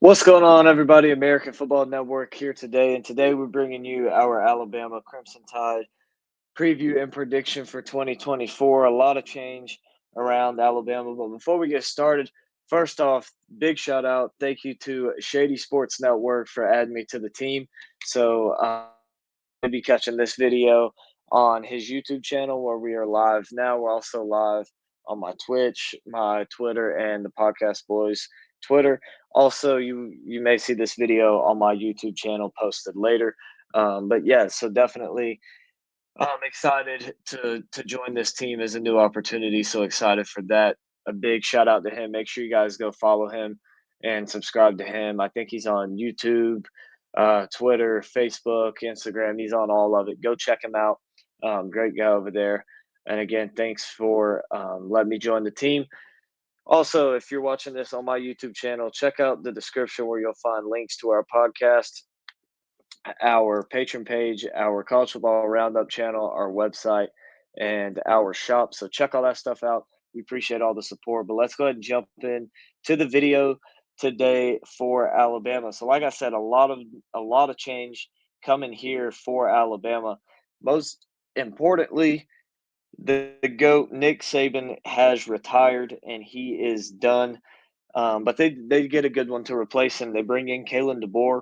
What's going on, everybody? American Football Network here today, and today we're bringing you our Alabama Crimson Tide preview and prediction for 2024. A lot of change around Alabama, but before we get started, first off, big shout out, thank you to Shady Sports Network for adding me to the team. So I'll be catching this video on his YouTube channel where we are live now. We're also live on my Twitch, my Twitter, and the Podcast Boys Twitter. Also, you may see this video on my YouTube channel posted later. But yeah, so definitely I'm excited to join this team as a new opportunity. So excited for that. A big shout out to him. Make sure you guys go follow him and subscribe to him. I think he's on YouTube, Twitter, Facebook, Instagram. He's on all of it. Go check him out. Great guy over there. And again, thanks for letting me join the team. Also, if you're watching this on my YouTube channel, check out the description where you'll find links to our podcast, our patron page, our college football roundup channel, our website, and our shop. So check all that stuff out. We appreciate all the support. But let's go ahead and jump in to the video today for Alabama. So like I said, a lot of change coming here for Alabama. Most importantly, the GOAT Nick Saban has retired and he is done. But they get a good one to replace him. They bring in Kalen DeBoer.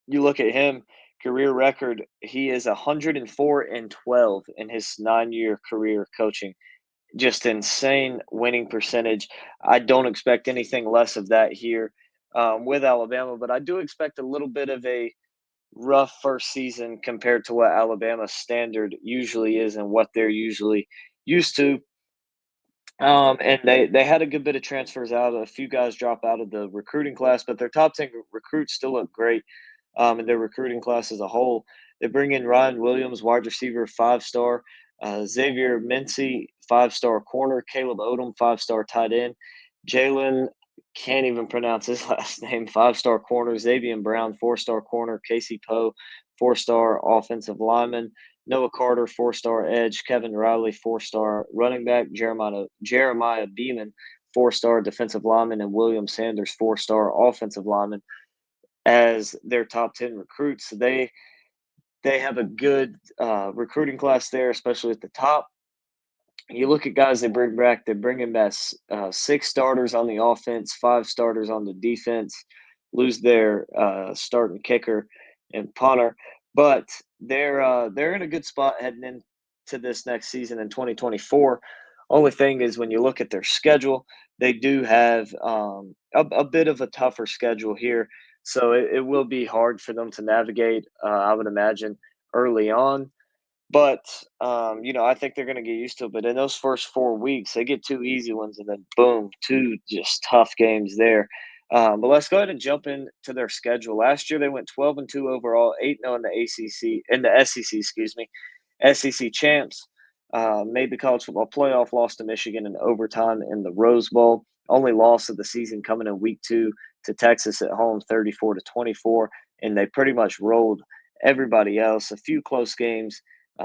You look at him, career record, he is 104-12 in his 9-year career coaching. Just insane winning percentage. I don't expect anything less of that here with Alabama, but I do expect a little bit of a rough first season compared to what Alabama's standard usually is and what they're usually used to. And they had a good bit of transfers out. A few guys drop out of the recruiting class, but their top 10 recruits still look great in their recruiting class as a whole. They bring in Ryan Williams, wide receiver, 5-star, Xavier Mincy, 5-star corner, Caleb Odom, 5-star tight end, Jalen, can't even pronounce his last name, 5-star corner, Xavier Brown, 4-star corner, Casey Poe, 4-star offensive lineman, Noah Carter, 4-star edge, Kevin Riley, 4-star running back, Jeremiah Beeman, 4-star defensive lineman, and William Sanders, 4-star offensive lineman as their top 10 recruits. They have a good recruiting class there, especially at the top. You look at guys they bring back, they bring in back 6 starters on the offense, 5 starters on the defense, lose their starting kicker and punter, but they're in a good spot heading into this next season in 2024. Only thing is when you look at their schedule, they do have a bit of a tougher schedule here, so it will be hard for them to navigate. I would imagine early on, but, I think they're gonna get used to it, but in those first 4 weeks, they get 2 easy ones and then boom, 2 just tough games there. But let's go ahead and jump into their schedule. Last year, they went 12-2 overall, 8-0 in the ACC in the SEC, excuse me. SEC champs, made the college football playoff, lost to Michigan in overtime in the Rose Bowl. Only loss of the season coming in week 2 to Texas at home, 34-24, and they pretty much rolled everybody else. A few close games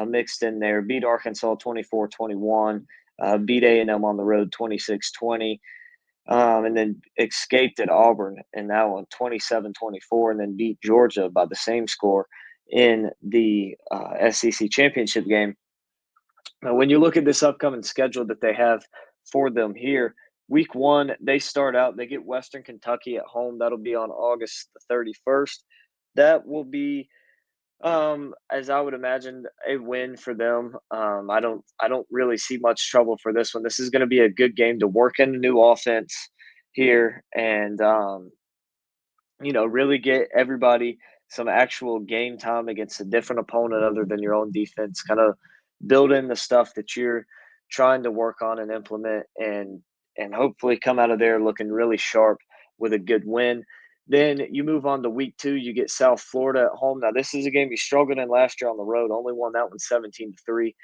mixed in there. Beat Arkansas 24-21, beat A&M on the road 26-20, and then escaped at Auburn in that one 27-24, and then beat Georgia by the same score in the SEC championship game. Now, when you look at this upcoming schedule that they have for them here, week 1, they start out, they get Western Kentucky at home. That'll be on August the 31st. That will be as I would imagine, a win for them. I don't really see much trouble for this one. This is going to be a good game to work in the new offense here, and really get everybody some actual game time against a different opponent other than your own defense. Kind of build in the stuff that you're trying to work on and implement, and hopefully come out of there looking really sharp with a good win. Then you move on to week 2. You get South Florida at home. Now this is a game you struggled in last year on the road. Only won that one 17-3.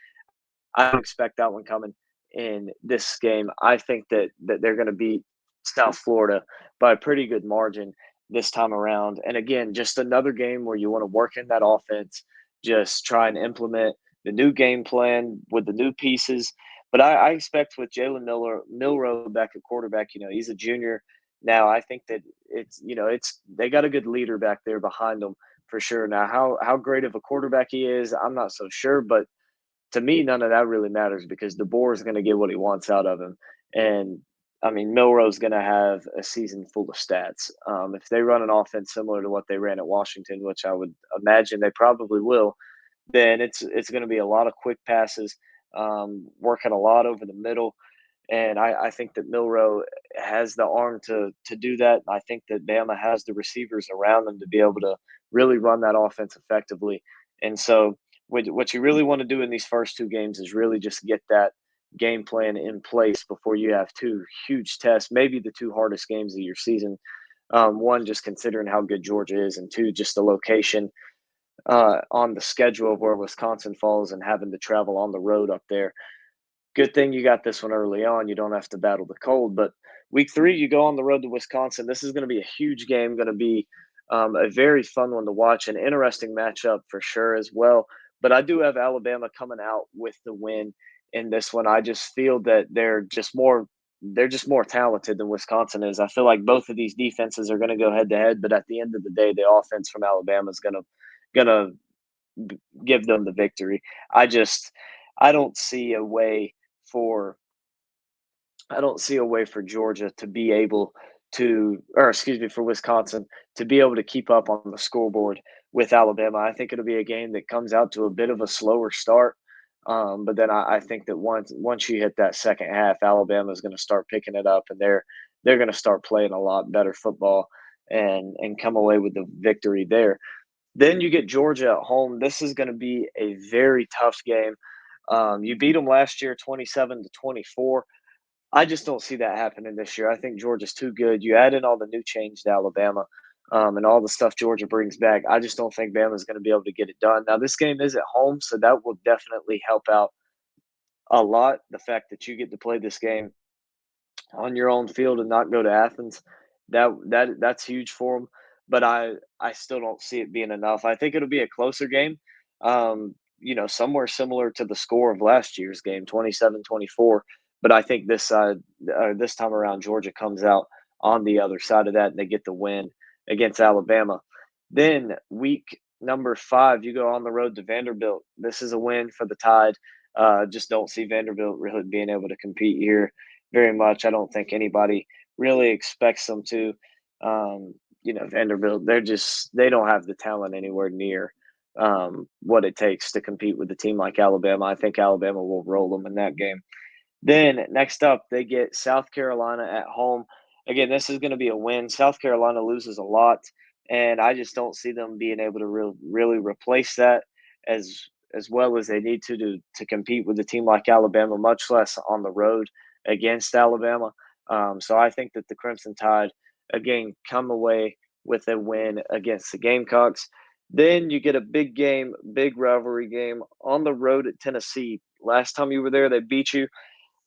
I don't expect that one coming in this game. I think that they're going to beat South Florida by a pretty good margin this time around. And again, just another game where you want to work in that offense, just try and implement the new game plan with the new pieces. But I expect with Jalen Milroe back at quarterback, he's a junior. Now I think that it's they got a good leader back there behind them for sure. Now how great of a quarterback he is, I'm not so sure, but to me, none of that really matters because DeBoer is going to get what he wants out of him. And I mean, Milroe's going to have a season full of stats. If they run an offense similar to what they ran at Washington, which I would imagine they probably will, then it's going to be a lot of quick passes, working a lot over the middle. And I think that Milroe has the arm to do that. I think that Bama has the receivers around them to be able to really run that offense effectively. And so, what you really want to do in these first two games is really just get that game plan in place before you have two huge tests, maybe the two hardest games of your season. One, just considering how good Georgia is, and two, just the location on the schedule of where Wisconsin falls and having to travel on the road up there. Good thing you got this one early on. You don't have to battle the cold. But week three, you go on the road to Wisconsin. This is going to be a huge game, going to be a very fun one to watch, an interesting matchup for sure as well. But I do have Alabama coming out with the win in this one. I just feel that they're just more talented than Wisconsin is. I feel like both of these defenses are going to go head to head, but at the end of the day, the offense from Alabama is going to give them the victory. I just I don't see a way for I don't see a way for Georgia to be able to, or excuse me, for Wisconsin to be able to keep up on the scoreboard with Alabama. I think it'll be a game that comes out to a bit of a slower start. But then I think that once you hit that second half, Alabama is going to start picking it up, and they're going to start playing a lot better football and come away with the victory there. Then you get Georgia at home. This is going to be a very tough game. You beat them last year, 27-24. I just don't see that happening this year. I think Georgia's too good. You add in all the new change to Alabama, and all the stuff Georgia brings back. I just don't think Bama's going to be able to get it done. Now, this game is at home, so that will definitely help out a lot. The fact that you get to play this game on your own field and not go to Athens, that's huge for them. But I still don't see it being enough. I think it'll be a closer game. Somewhere similar to the score of last year's game, 27-24. But I think this time around, Georgia comes out on the other side of that, and they get the win against Alabama. Then week number 5, you go on the road to Vanderbilt. This is a win for the Tide. Just don't see Vanderbilt really being able to compete here very much. I don't think anybody really expects them to. Vanderbilt, they don't have the talent anywhere near what it takes to compete with a team like Alabama. I think Alabama will roll them in that game. Then next up, they get South Carolina at home. Again, this is going to be a win. South Carolina loses a lot, and I just don't see them being able to really replace that as as well as they need to compete with a team like Alabama, much less on the road against Alabama. So I think that the Crimson Tide again come away with a win against the Gamecocks. Then you get a big game, big rivalry game on the road at Tennessee. Last time you were there, they beat you.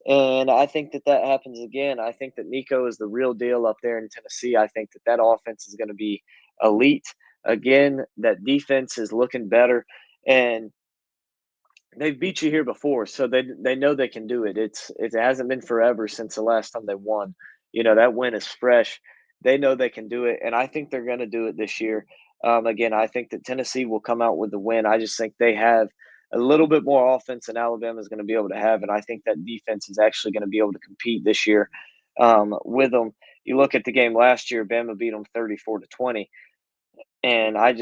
And I think that that happens again. I think that Nico is the real deal up there in Tennessee. I think that that offense is going to be elite. Again, that defense is looking better, and they've beat you here before, so they know they can do it. It hasn't been forever since the last time they won. That win is fresh. They know they can do it, and I think they're going to do it this year. Again, I think that Tennessee will come out with the win. I just think they have a little bit more offense than Alabama is going to be able to have, and I think that defense is actually going to be able to compete this year with them. You look at the game last year, Bama beat them 34-20, and I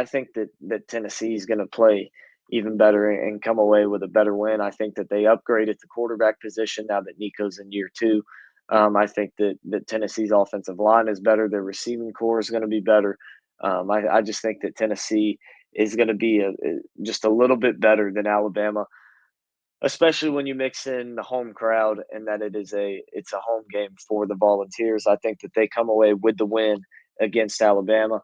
think that Tennessee is going to play even better and come away with a better win. I think that they upgraded the quarterback position now that Nico's in year two. I think that Tennessee's offensive line is better. Their receiving core is going to be better. I just think that Tennessee is going to be just a little bit better than Alabama, especially when you mix in the home crowd and that it's a home game for the Volunteers. I think that they come away with the win against Alabama.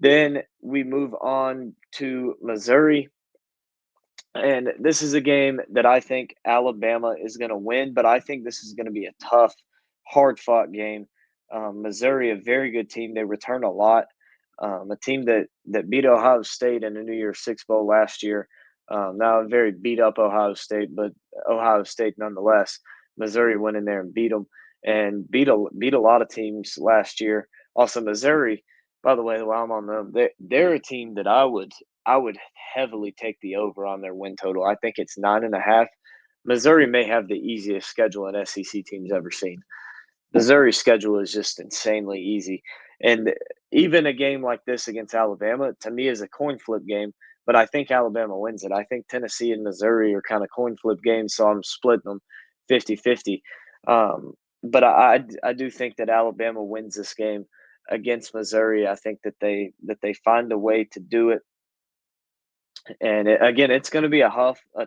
Then we move on to Missouri. And this is a game that I think Alabama is going to win, but I think this is going to be a tough, hard fought game. Missouri, a very good team. They return a lot. A team that beat Ohio State in the New Year's Six Bowl last year. Now a very beat up Ohio State, but Ohio State nonetheless. Missouri went in there and beat them. and beat a lot of teams last year. Also, Missouri, by the way, while I'm on them, they're a team that I would heavily take the over on their win total. I think it's 9.5. Missouri may have the easiest schedule an SEC team's ever seen. Missouri's schedule is just insanely easy. And even a game like this against Alabama, to me, is a coin flip game, but I think Alabama wins it. I think Tennessee and Missouri are kind of coin flip games, so I'm splitting them 50-50. But I do think that Alabama wins this game against Missouri. I think that they find a way to do it, and again, it's going to be a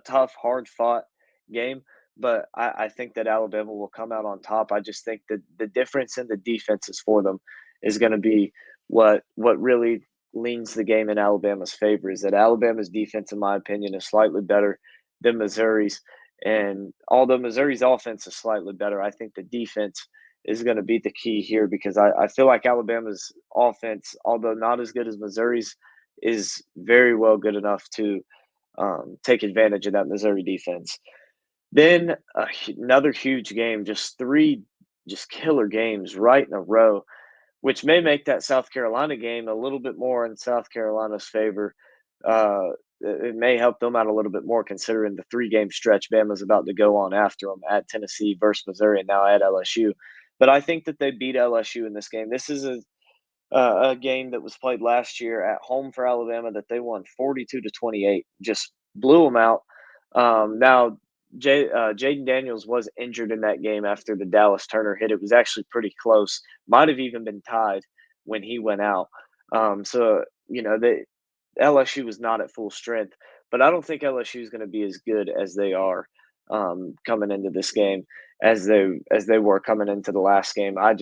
tough, hard fought game. But I think that Alabama will come out on top. I just think that the difference in the defenses for them is going to be what really leans the game in Alabama's favor. Is that Alabama's defense, in my opinion, is slightly better than Missouri's. And although Missouri's offense is slightly better, I think the defense is going to be the key here because I feel like Alabama's offense, although not as good as Missouri's, is very well good enough to take advantage of that Missouri defense. Then another huge game, just three just killer games right in a row, which may make that South Carolina game a little bit more in South Carolina's favor. Uh, it may help them out a little bit more considering the 3 game stretch Bama's about to go on after them at Tennessee versus Missouri and now at LSU. But I think that they beat LSU in this game. This is a game that was played last year at home for Alabama that they won 42-28, just blew them out. Now, Jaden Daniels was injured in that game after the Dallas Turner hit. It was actually pretty close, might have even been tied when he went out. So LSU was not at full strength, but I don't think LSU is going to be as good as they are coming into this game as they were coming into the last game. I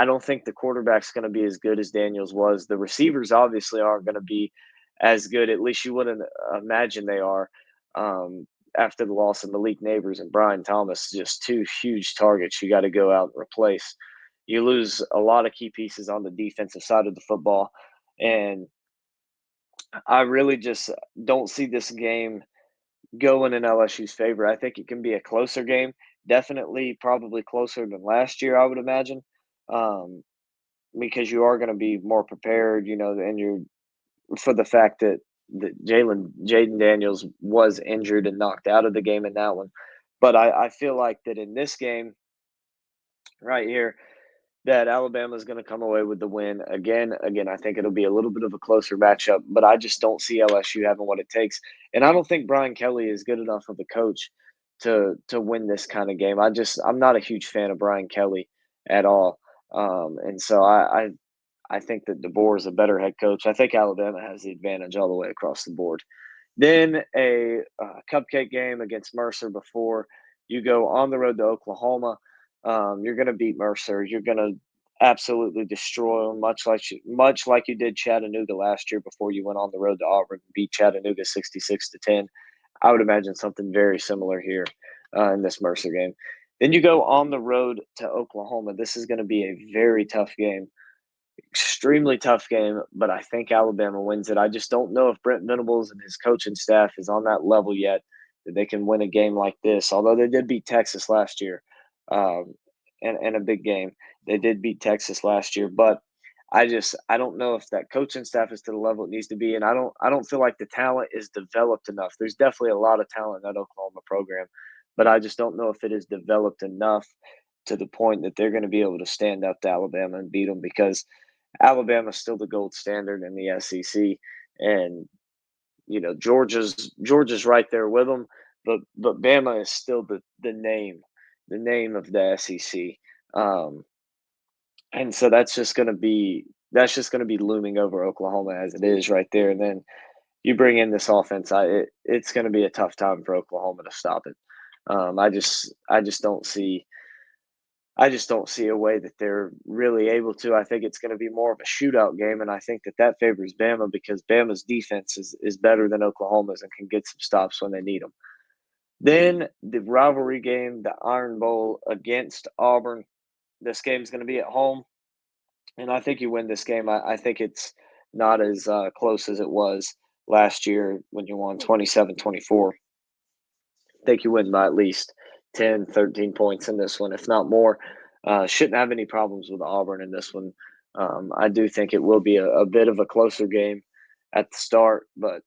don't think the quarterback's going to be as good as Daniels was. The receivers obviously aren't going to be as good. At least you wouldn't imagine they are. Um, After the loss of Malik Neighbors and Brian Thomas, just 2 huge targets you got to go out and replace. You lose a lot of key pieces on the defensive side of the football, and I really just don't see this game going in LSU's favor. I think it can be a closer game. Definitely, probably closer than last year, I would imagine, um, because you are going to be more prepared, and you're for the fact that Jaden Daniels was injured and knocked out of the game in that one. But I feel like that in this game right here, that Alabama is going to come away with the win. Again, I think it'll be a little bit of a closer matchup, but I just don't see LSU having what it takes. And I don't think Brian Kelly is good enough of a coach to win this kind of game. I'm not a huge fan of Brian Kelly at all. And so I think that DeBoer is a better head coach. I think Alabama has the advantage all the way across the board. Then a cupcake game against Mercer before you go on the road to Oklahoma. You're going to beat Mercer. You're going to absolutely destroy them, much like you did Chattanooga last year before you went on the road to Auburn and beat Chattanooga 66-10. I would imagine something very similar here in this Mercer game. Then you go on the road to Oklahoma. This is going to be a very tough game, extremely tough game, but I think Alabama wins it. I just don't know if Brent Venables and his coaching staff is on that level yet that they can win a game like this. Although they did beat Texas last year, um, in a big game, they did beat Texas last year, but I don't know if that coaching staff is to the level it needs to be, and I don't feel like the talent is developed enough. There's definitely a lot of talent in that Oklahoma program, but I just don't know if it is developed enough to the point that they're going to be able to stand up to Alabama and beat them because Alabama's still the gold standard in the SEC, and Georgia's right there with them, but Bama is still the name of the SEC, um, and so that's just going to be looming over Oklahoma as it is right there, and then you bring in this offense, it's going to be a tough time for Oklahoma to stop it. I just don't see a way that they're really able to. I think it's going to be more of a shootout game, and I think that favors Bama because Bama's defense is better than Oklahoma's and can get some stops when they need them. Then the rivalry game, the Iron Bowl against Auburn. This game's going to be at home, and I think you win this game. I think it's not as close as it was last year when you won 27-24. I think you win by at least 10, 13 points in this one, if not more. Shouldn't have any problems with Auburn in this one. I do think it will be a bit of a closer game at the start, but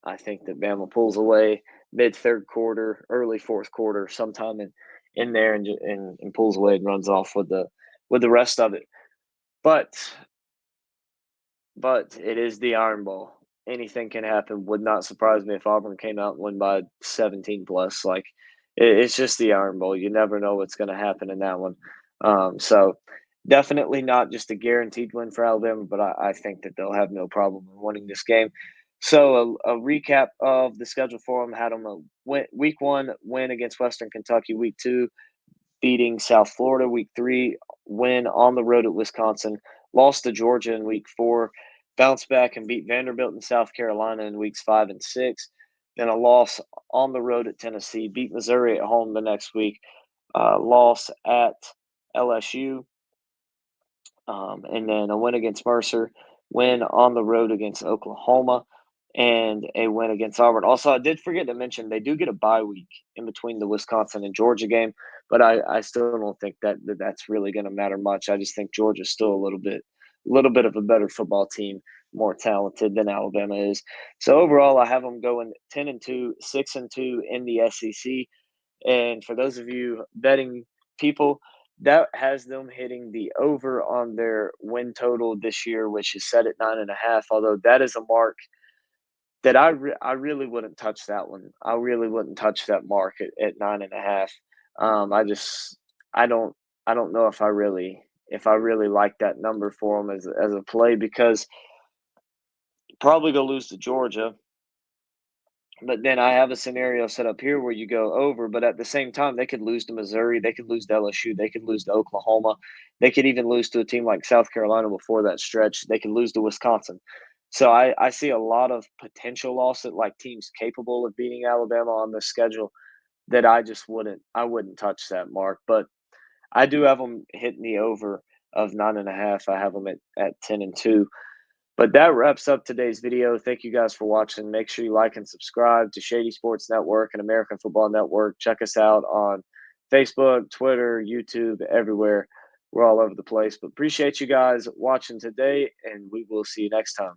I think that Bama pulls away mid third quarter, early fourth quarter, sometime in there, and pulls away and runs off with the rest of it. But it is the Iron Bowl. Anything can happen. Would not surprise me if Auburn came out and won by 17 plus. Like it's just the Iron Bowl. You never know what's going to happen in that one. So definitely not just a guaranteed win for Alabama, but I think that they'll have no problem in winning this game. So a recap of the schedule for them: had them week 1 win against Western Kentucky, week 2 beating South Florida, week 3 win on the road at Wisconsin, lost to Georgia in week 4, bounced back and beat Vanderbilt and South Carolina in weeks 5 and 6, then a loss on the road at Tennessee, beat Missouri at home the next week, loss at LSU, and then a win against Mercer, win on the road against Oklahoma, and a win against Auburn. Also, I did forget to mention they do get a bye week in between the Wisconsin and Georgia game, but I still don't think that's really going to matter much. I just think Georgia's still a little bit of a better football team, more talented than Alabama is. So overall, I have them going 10-2, 6-2 in the SEC. And for those of you betting people, that has them hitting the over on their win total this year, which is set at 9.5. Although that is a mark that I really wouldn't touch that one. I really wouldn't touch that mark at 9.5. I just I don't I don't know if I really like that number for them as a play because probably go lose to Georgia. But then I have a scenario set up here where you go over, but at the same time, they could lose to Missouri, they could lose to LSU, they could lose to Oklahoma, they could even lose to a team like South Carolina before that stretch. They could lose to Wisconsin. So I see a lot of potential loss at like teams capable of beating Alabama on this schedule that I wouldn't touch that mark. But I do have them hitting the over of 9.5. I have them at 10-2. But that wraps up today's video. Thank you guys for watching. Make sure you like and subscribe to Shady Sports Network and American Football Network. Check us out on Facebook, Twitter, YouTube, everywhere. We're all over the place. But appreciate you guys watching today, and we will see you next time.